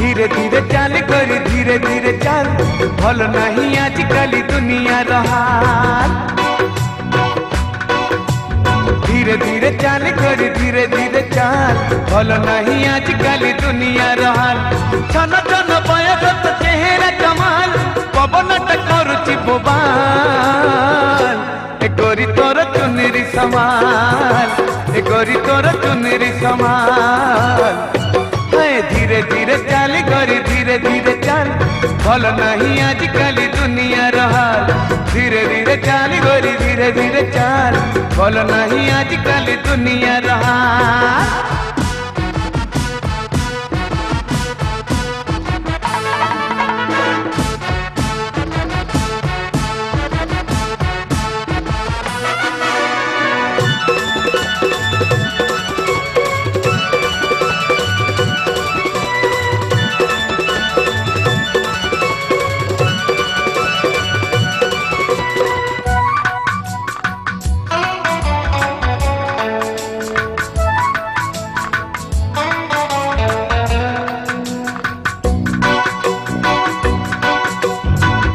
धीरे धीरे चाल करी धीरे धीरे चाल भल नहीं आजकल दुनिया रहाल। धीरे धीरे चाल करी धीरे धीरे चाल भल नहीं आजकल दुनिया रहाल। छन छन बयस तो चेहरा कमाल पवन करुची बोबाल। ए गोरी तोर चुनरी समाल ए गोरी तोर चुनरी समाल। धीरे धीरे चाल करी धीरे धीरे चाल भल नहीं आजकल दुनिया रहाल। धीरे धीरे चाल करी धीरे धीरे चाल भल नहीं आजकल दुनिया रहाल।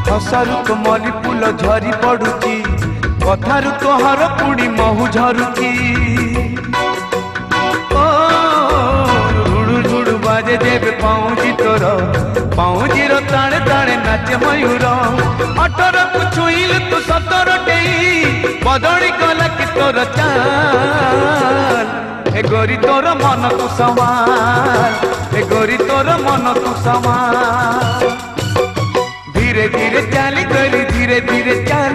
हसरु तो मली फूल झरी पड़ुची कथारु तोहर पुड़ी महु झरुची। झुड़ु झुड़ु बाजे देवे पाऊजी तोर पाऊजी रो ताणे ताणे नाचे मयूर। अठर को छुईल तू सतर टेई बदली गला कि तोर चाल। ए गोरी तोर मन तू संभाल ए गोरी तोर मन तू संभाल। धीरे धीरे चाल करी धीरे धीरे चाल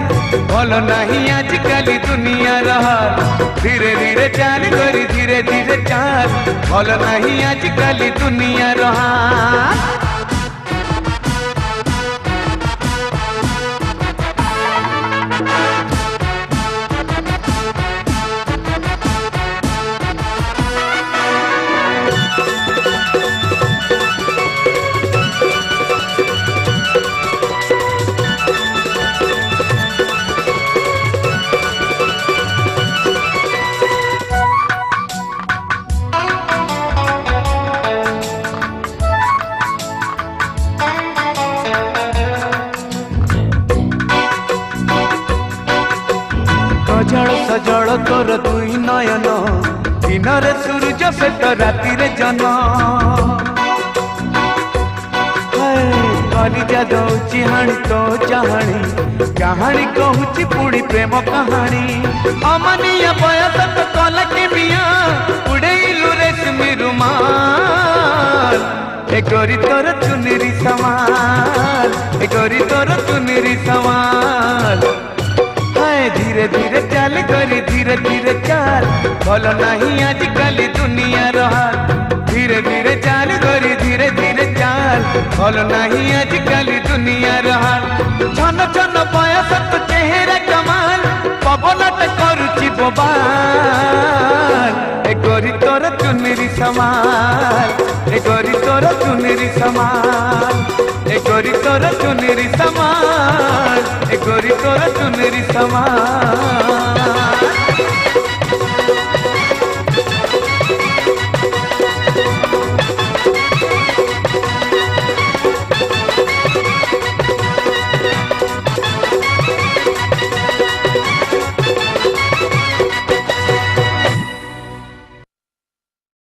भल नहीं आजकल दुनिया रहाल। धीरे धीरे चाल करी धीरे धीरे चाल भल नहीं आजकल दुनिया रहाल। सजल सजल तोर दुई नयन दिन रे सूरज से तो राति रे जन। कलिजा दौची हाणी तो चाहाणी कहानी कहूची पुड़ी प्रेम कहानी। अमनिया बयस तो कला के मिया उड़ेलु रेशमी रुमाल। ए गोरी तोर चुनरी समाल ए गोरी तोर चुनरी समाल। धीरे धीरे चाल करी धीरे धीरे चाल भल नहीं आजकल दुनिया रहाल। धीरे धीरे चाल करी धीरे धीरे चाल भल नहीं आजकल दुनिया रहाल। छन छन बयस तो चेहरा कमाल पवन करुची बोबाल। ए गोरी तोर चुनरी समाल ए गोरी तोर चुनरी समाल ए गोरी तोर चुनरी समाल ए गोरी तोर चुनरी समाल।